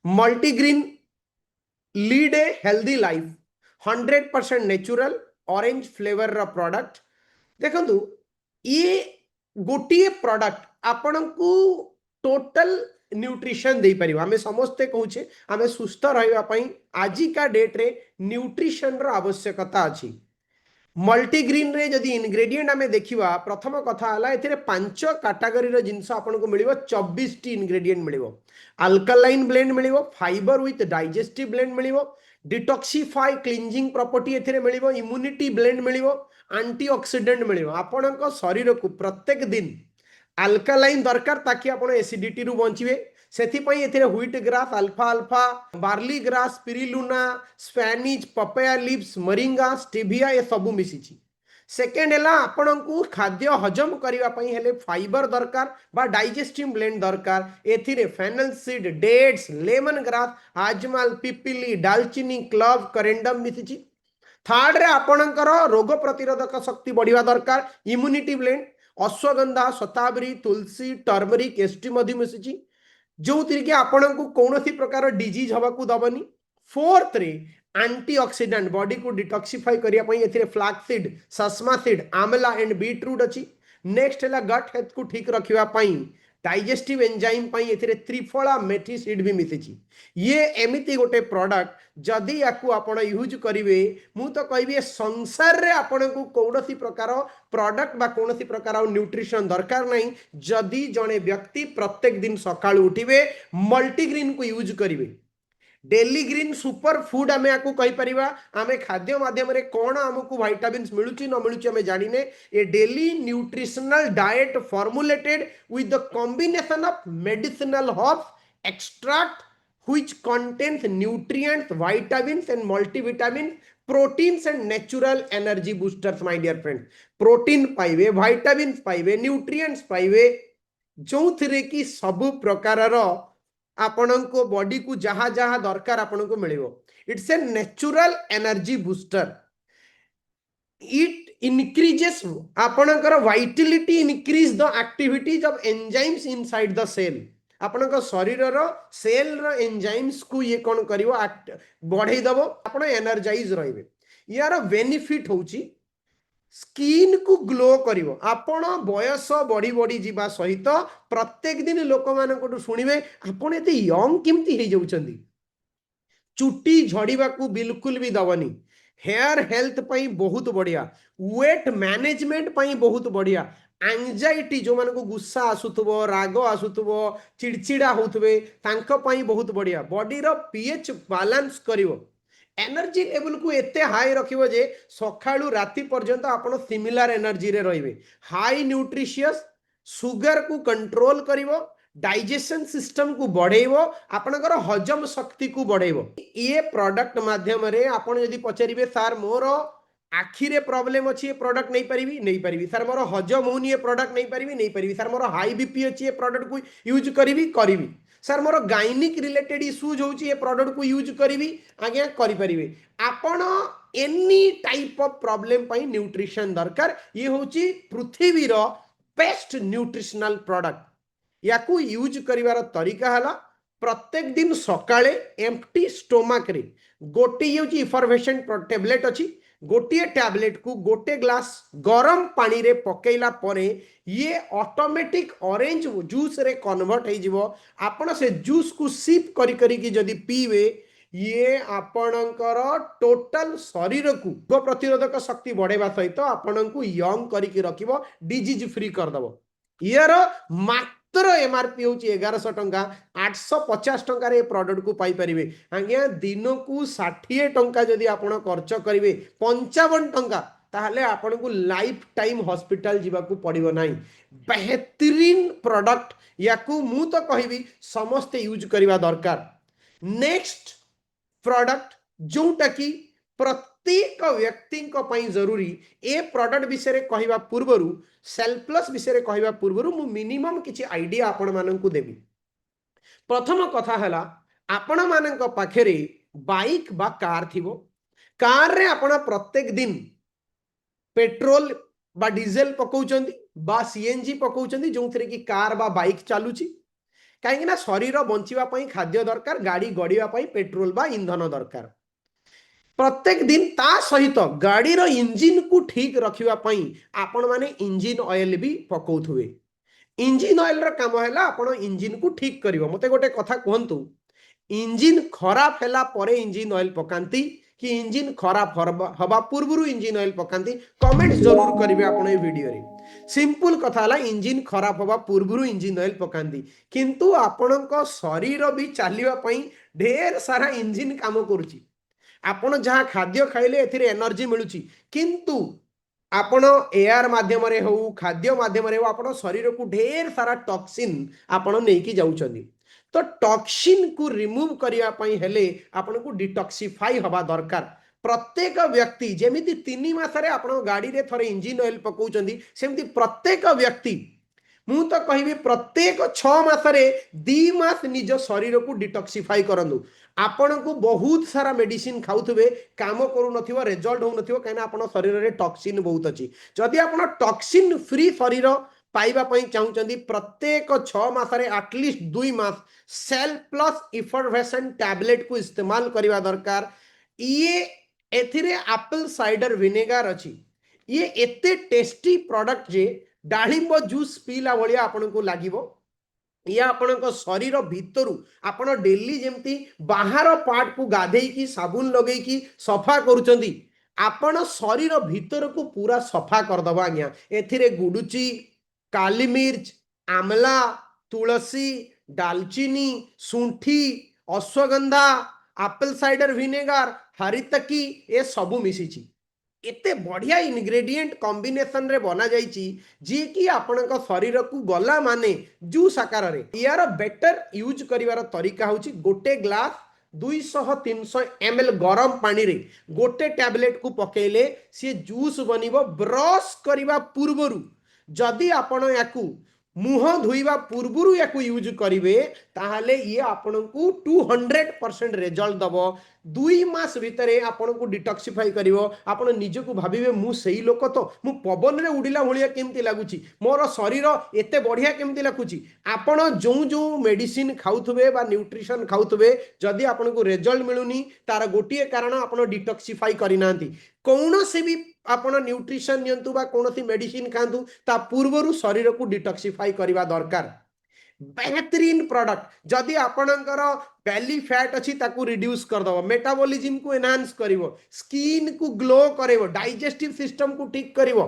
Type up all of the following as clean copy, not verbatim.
multigrain lead a healthy life 100% natural orange flavour रा product देखंतु ये गोटे प्रोडक्ट आपण को टोटल न्यूट्रिशन दे परिबा हमें समस्ते कहूचे हमें सुस्थ रहबा पई आजिका डेट रे न्यूट्रिशन रो आवश्यकता अछि मल्टीग्रीन रे जदि इनग्रेडिएंट आमे देखिबा प्रथम कथा हला एथिरे पांच कैटेगरी रो जिंस आपन को मिलिबो 24 टी इनग्रेडिएंट मिलिबो अल्कलाइन ब्लेंड मिलिबो फाइबर विथ डाइजेस्टिव ब्लेंड मिलिबो डिटॉक्सिफाई क्लींजिंग प्रॉपर्टी एथिरे मिलिबो इम्यूनिटी ब्लेंड मिलिबो एंटीऑक्सीडेंट मिलिबो आपन को शरीर को प्रत्येक दिन अल्कालाइन दरकार ताकि आपण एसिडिटी रु बंचिबे सेथिपई एथिरे व्हीट ग्रास अल्फा अल्फा barley grass spirulina Spanish papaya leaves moringa stevia ये सब मिसिछि सेकेंड है आपण को खाद्य हजम करबा पई हेले फाइबर दरकार बा डाइजेस्टिव ब्लेंड दरकार एथिरे fennel seed dates lemon grass आजमल पिपिली दालचीनी क्लव करेंडम मिसिछि थर्ड रे आपणकर रोग प्रतिरोधक शक्ति बढ़िया दरकार इम्यूनिटी ब्लेंड अश्वगंधा शतावरी तुलसी टर्मरिक एसटी मधी मिसिछि जो थी कि आपण को कौन सी प्रकार डिजीज हवा को दबनी फोर्थ रे एंटीऑक्सीडेंट बॉडी को डिटॉक्सिफाई करिया पई एथिरे flax seed sesame seed amla and beetroot अछि नेक्स्ट है गट हेल्थ को ठीक रखिबा पई डाइजेस्टिव एंजाइम पई एथिरे त्रिफला मेथी सीड भी मिसिछि ये एमिति गोटे प्रोडक्ट जदि याकू आपण यूज करिवे मु तो कहबी संसार रे आपण को कौनसी प्रकार प्रोडक्ट बा कौनसी प्रकार न्यूट्रिशन दरकार नहीं जदि जने व्यक्ति प्रत्येक दिन सकाळ उठिबे मल्टीग्रीन को यूज करिवे डेली ग्रीन सुपर फूड आमे आकु कहि परिबा आमे खाद्य माध्यम रे कोन हमकु विटामिन्स मिलुची न मिलुची आमे जानिने a daily nutritional diet formulated with the combination of medicinal herbs extract which contains nutrients vitamins and multivitamin proteins and natural energy boosters my dear friend protein पाइबे vitamins पाइबे nutrients पाइबे जो थिरे कि सब प्रकारर आपण को बॉडी को जहा जहा दरकार आपण को मिलिबो it's a natural energy booster it increases आपणकर vitality increase the activities of enzymes inside the cell आपण शरीर सेल एंजाइम्स को ये कौन कर बढ़ई दब आप एनर्जाइज रे यार बेनिफिट हूँ स्किन को ग्लो कर आपण बयस बढ़ी बढ़ी जीवा सहित प्रत्येक दिन लोक मान शुणे आपड़ एत यंग केमती हो जाउछंदी चुटी झड़वा को बिल्कुल भी दबनी हेयर हेल्थ पई बहुत बढ़िया वेट मैनेजमेंट पई बहुत बढ़िया एंजाइटी जो मान को गुस्सा आसुथबो राग आसुथबो चिड़चिड़ा होथबे तांको पई बहुत बढ़िया बॉडी रो पीएच बैलेंस करिवो एनर्जी लेवल को एते हाई रखिवो जे सखाळू राति पर्यंत आपण सिमिलर एनर्जी रे रहिबे हाई न्यूट्रिशियस सुगर को कंट्रोल करिवो डाइजेशन सिस्टम को बढ़ेबो आपनकर हजम शक्ति को बढ़ेबो ये प्रोडक्ट माध्यम रे आपण यदि पचारिबे सर मोर आखिरे प्रॉब्लम अच्छी ये प्रोडक्ट नहीं पारिबी सर मोर हजम होनी ये प्रोडक्ट नहीं पारिबी सर मोर हाई बीपी अच्छी ये प्रोडक्ट को यूज करी सर मोर गाइनिक रिलेटेड इश्यूज होची ये प्रोडक्ट को यूज करी आज्ञा करि परिबे आपण एनी टाइप ऑफ प्रॉब्लम पई न्यूट्रिशन दरकार ये होची पृथ्वी रो बेस्ट न्यूट्रिशनल प्रोडक्ट याकू यूज करिवार तरीका हला प्रत्येक दिन सकाळे एम्प्टी स्टोमक रे गोटे होची इफर्वेशन टैबलेट अछि गोटे टैबलेट को गोटे ग्लास गरम पानी रे पकेला परे ये ऑटोमेटिक ऑरेंज जूस रे कन्वर्ट हो जिवो आपण से जूस को सिप करी करी की जदी पीवे ये आपणकर टोटल शरीर को रोग प्रतिरोधक शक्ति बढ़ेबा सहित आपण को यंग करी की रखिबो डिजीज फ्री कर दबो यार मात्र एमआरपी हूँ 1100 टंका 850 टंकार प्रोडक्ट को पाई परिबे आज्ञा दिन को 60 टंका जदि आपण खर्च करिवे 55 टंका ताहले आपण को लाइफ टाइम हॉस्पिटल जीवा को पड़िबो नाही बेहतरीन प्रोडक्ट याकू मु तो कहबी समस्त यूज करिवा दरकार नेक्स्ट प्रोडक्ट जोटा की प्रत्येक व्यक्ति जरूरी ए प्रोडक्ट विषय कहवा पूर्वर सेल प्लस विषय कहवा पूर्वर मु मिनिमम किछि आइडिया आपण माननकु देबी प्रथम कथा हला आपण माननक पाखरे बाइक बा कार थिबो कार रे आपण प्रत्येक दिन पेट्रोल बा डीजल पकाउचंदी बा सीएनजी पकाउचंदी जो थरे की कार बा बाइक चालुची कहीं शरीर बंचापी खाद्य दरकार गाड़ी गड़ापी पेट्रोल बा इंधन दरकार प्रत्येक दिन ता सहित गाड़ी रो इंजिन को ठीक रखापी आपण मैंने इंजिन ऑयल भी पकाउथुवे इंजिन ऑयल रो काम है आपण इंजिन को ठीक करिवो मते गोटे कथा कहंतु इंजिन खराब हैला परे इंजिन ऑयल पकांती कि इंजिन खराब हवा पूर्व इंजिन ऑयल पकांती कमेंट्स जरूर करेंगे आपण ए वीडियो रे सिंपल कथा है इंजिन खराब हवा पूर्व इंजिन ऑयल पकांती किंतु आपणक शरीर भी चलवा ढेर सारा इंजिन काम करुची आपण जहाँ खाद्य खाइले एथिरे एनर्जी मिलुची किंतु आपण एयर माध्यम रे हो खाद्य माध्यम रे हो आपण शरीर को ढेर सारा टॉक्सिन आपण नेकी जाउछंदी तो टॉक्सिन को रिमूव करने हेले आपन को डिटॉक्सिफाई हवा दरकार प्रत्येक व्यक्ति जेमिति 3 मासरे आपण गाड़ी रे थरे इंजिन ऑयल पकाउछंदी सेमति प्रत्येक व्यक्ति मु तो कहबी प्रत्येक 6 मासरे 2 मास निज शरीर को डिटॉक्सिफाई करंदु आपण को बहुत सारा मेडिसिन खाउथबे काम करू नथिबो रिजल्ट हो नथिबो काना आपण शरीर रे टॉक्सिन बहुत अछि जदि आपण टॉक्सिन फ्री शरीर पाइबा पई चाहुचंदी प्रत्येक 6 मासरे एटलीस्ट 2 मास सेल प्लस इफरवेसन टैबलेट को इस्तेमाल करवा दरकार ये एथिरे एप्पल साइडर विनेगार अछि ये एते टेस्टी प्रोडक्ट जे डाळिंब जूस पीला भलिया आपन को लागिवो या आपन शरीर भितर आपन डेली जेमती बाहर पार्ट को गाधेई की साबुन लगेई की सफा करूचंदी आपन शरीर भितर को पूरा सफा कर दबा आज्ञा एथिरे गुडुची काली मिर्च आमला तुलसी दालचीनी सुंठी अश्वगंधा एप्पल साइडर विनेगार हरितकी ए सबू मिसिची एते बढ़िया इनग्रेडिएंट कॉम्बिनेशन रे बना जाइची जी कि आपनका शरीर को गला माने जूस आकार रे यार बेटर यूज करिवार तरीका होची गोटे ग्लास 200-300 ml गरम पानी रे गोटे टैबलेट को पकेले सी जूस बनिबो ब्रश करिवा पूर्वरु जदि आपण याकू मुह धोइबा पूर्वरु याकू यूज करिवे ताहाले ये आपण को 200% रिजल्ट दबो 2 मास भितरे आपण को डिटॉक्सिफाई करिवो आपण निज को भाबिबे मु सही लोक तो मु पवन रे उडिला भलिया केमती लागुची मोर शरीर एते बढ़िया केमती लागुची आपण जो जो मेडिसिन खाउथबे बा न्यूट्रिशन खाउथबे जदि आपण को रिजल्ट मिलुनी तार गोटिए कारण आपण डिटॉक्सिफाई करिनांती कौन से भी आपण न्यूट्रिशन नियंतु बा कौन सी मेडिसिन खांतु ता पूर्वरु शरीर को डिटॉक्सिफाई करवा दरकार बेहतरीन प्रोडक्ट जदि आपणकर बेली फैट अच्छी ताकू रिड्यूस कर दबो मेटाबॉलिज्म को एनहांस करिवो स्किन को ग्लो करिवो डाइजेस्टिव सिस्टम को ठीक करिवो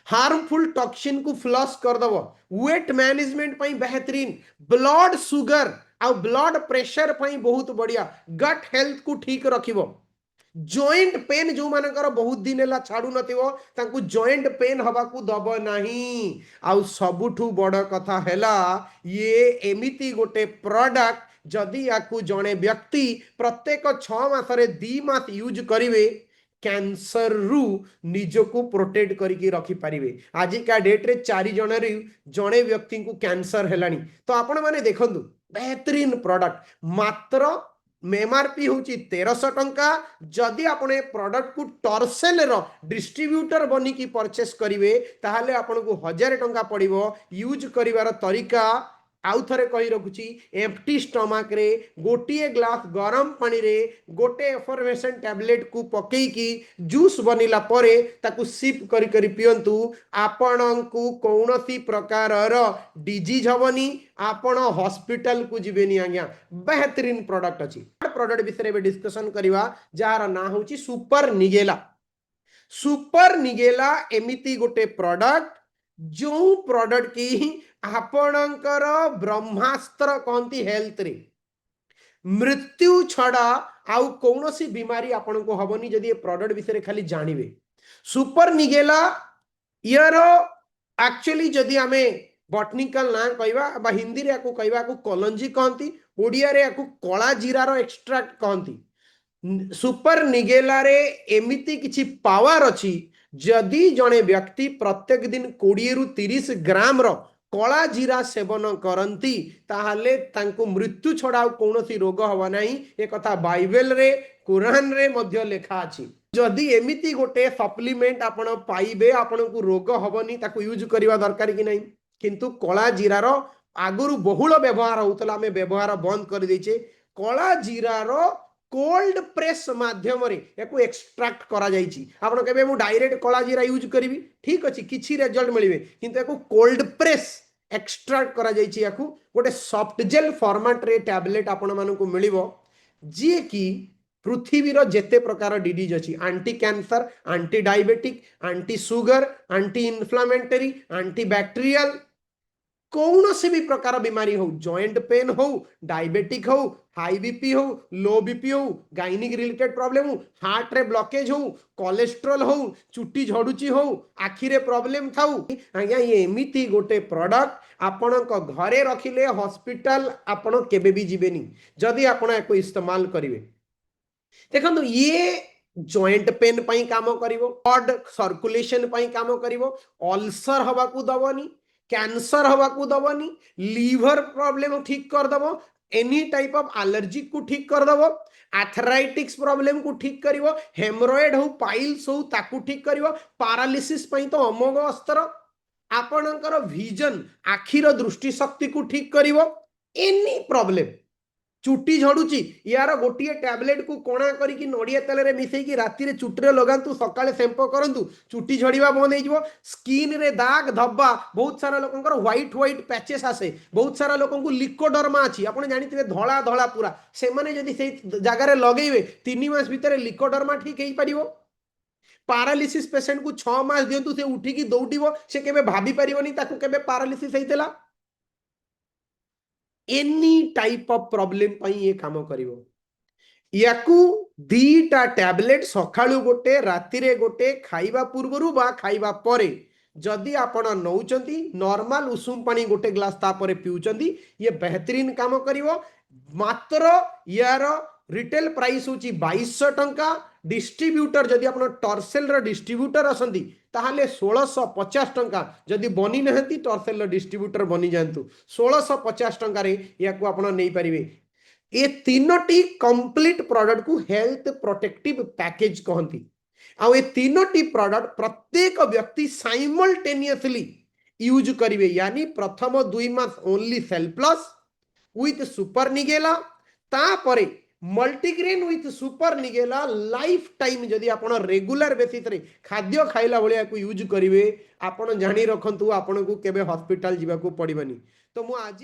हार्मफुल टॉक्सिन को फ्लश कर दबो वेट मैनेजमेंट पई बेहतरीन ब्लड शुगर आ ब्लड प्रेशर पई बहुत बढ़िया गट हेल्थ को ठीक रखिवो जॉइंट पेन जो मानकर बहुत दिन है छाड़ू नथिबो जॉइंट पेन हवा को दब नहीं आउ सबुठू बड़ कथा हैला ये एमिति गोटे प्रोडक्ट जदि याकू जड़े व्यक्ति प्रत्येक 6 मासरे 2 मास यूज करिवे कैंसर रु निज को प्रोटेक्ट करके रखी पारिबे आजिका डेट रे 4 जन जड़े व्यक्ति को कैंसर हेलानी तो आपण माने देखंतु बेहतरीन प्रोडक्ट मात्र एमआरपी हूँ 1300 टंका जदि आपने प्रोडक्ट को टर्सेल रो डिस्ट्रीब्यूटर बनी की परचेस करिवे ताहाले आपन को 1000 टंका पड़िबो यूज करिवार तरीका आउ थरे कहि रखुची एम्प्टी स्टमक रे गोटिए ग्लास गरम पानी रे गोटे एफर्मेशन टैबलेट को पकई की जूस बनिला परे ताकू सिप करी करी पियंतु आपण को कौनसी प्रकार रो डिजीज हबनी आपण हॉस्पिटल को जीवेनी आज्ञा बेहतरीन प्रोडक्ट अछि प्रोडक्ट विषय में डिस्कशन करिवा जार ना होची सुपर निगेला एमिति गोटे प्रोडक्ट जो प्रोडक्ट की आपणकर ब्रह्मास्त्र कहती हेल्थ रे मृत्यु छड़ा आउ कौन सी बीमारी आपण को हबनी जदि प्रोडक्ट विषय खाली जानिबे सुपर निगेला यार एक्चुअली जदि आमे बॉटनिकल ना कहवा बा हिंदी रे याकू कहवा को कलंजी कहती ओडिया रे याकू कला जीरार एक्सट्रैक्ट कहती सुपर निगेला रे एमिति किछि पावर अछि जदि जने व्यक्ति प्रत्येक दिन 20 रु 30 ग्राम रो कला जीरा सेवन करती ताहले तांको मृत्यु छड़ा कौनसी रोग हवा नहीं एक कथा बाइबल रे कुरान रे मध्य लेखा अछि जदि एमिति गोटे सप्लीमेंट आपण पाइबे आपण को रोग हबनी ताको यूज करबा दरकार कि नहीं किंतु कला जीरार आगुरु बहुल व्यवहार होता आम व्यवहार बंद कर देचे कला जीरार कोल्ड प्रेस माध्यम या एक्सट्राक्ट करा आपण के डायरेक्ट कला जीरा यूज करी ठीक अच्छे किसी रिजल्ट मिले किंतु कोल्ड प्रेस एक्सट्राक्ट करा गोटे सॉफ्ट जेल फॉर्मेट रे टैबलेट आपण मानक मिल जी कि पृथ्वीर जेते प्रकार डिजीज अच्छी aunty cancer aunty diabetic aunty sugar aunty inflammatory aunty bacterial कौन से भी प्रकार बीमारी हो जॉइंट पेन हो डायबिटिक हो हाई बीपी हो लो बीपी हो गाइनिक रिलेटेड प्रॉब्लम हो हार्ट रे ब्लॉकेज हो कोलेस्ट्रोल हो चुट्टी झड़ुची हो आखि रे प्रॉब्लम थाउ आज्ञा ये एमिति गोटे प्रोडक्ट आपण घरे रखिले हॉस्पिटल आपण केबे भी जीवेनी जदि आपण एको इस्तेमाल करिवे देखो ये जॉइंट पेन पई काम करिवो ब्लड सर्कुलेशन पई काम करिवो अल्सर हवा को दबनी कैंसर हवा को दबनी लीवर प्रॉब्लम ठीक कर दबो एनी टाइप ऑफ एलर्जी को ठीक कर दबो आर्थराइटिक्स प्रॉब्लम को ठीक करिवो हेमरोइड हो पाइल्स हो ताकू ठीक करिवो पैरालिसिस पई तो अमोघ अस्त्र आपणकर विजन आखिर दृष्टि शक्ति को ठीक करिवो एनी प्रॉब्लम चुट्टी झड़ुची यार गोटे टैबलेट को कोणा करके नड़िया तेल रे मिसैकी राति रे चुट्टी लगातु सकाळे शैम्पू करंतु चुट्टी झड़िबा बंद हो जिवो स्किन रे दाग धब्बा बहुत सारा लोकंकर व्हाइट व्हाइट पैचेस आसे बहुत सारा लोकंकु लिकोडर्मा अछि आपण जानिथिबे धळा धळा पूरा से माने जदी से जगह रे लगेइबे 3 मास भीतर लिकोडर्मा ठीक हेई परिवो पैरालिसिस पेशेंट को 6 मास दियंतु से उठिकी दौड़िबो से केबे भाबी परिबोनी ताकू केबे पैरालिसिस हेइतेला एनी टाइप ऑफ प्रॉब्लम पई ये काम करिवो याकू दीटा टैबलेट सखाळु गोटे राति रे गोटे खाइबा पूर्वरु बा खाइबा परे जदि आपण नौचंती नॉर्मल उषुम पानी गोटे ग्लास तापरे पिउचंती ये बेहतरीन काम करिवो मात्र यार रिटेल प्राइस होची 2200 टंका डिस्ट्रीब्यूटर जदि आपण टर्सेल रो डिस्ट्रीब्यूटर असंती ताहले 1650 टंका जदि बनी नहंती टर्सेल रो डिस्ट्रीब्यूटर बनी जानतु 1650 टंका रे याकू आपण नै परिबे ये तीनोटी कंप्लीट प्रोडक्ट को हेल्थ प्रोटेक्टिव पैकेज कहती आ ये तीनोटी प्रोडक्ट प्रत्येक व्यक्ति साइमल्टेनियसली यूज करिवे यानी प्रथम 2 मास only cell plus with super nigella तापरे multigrain with super nigella lifetime जदि आपण रेगुलर बेसिस रे खाद्य खाइला भलिया को यूज करिवे आपण जानि रखंतु आपण को केबे हॉस्पिटल जीवा को पड़िबनी तो मु आज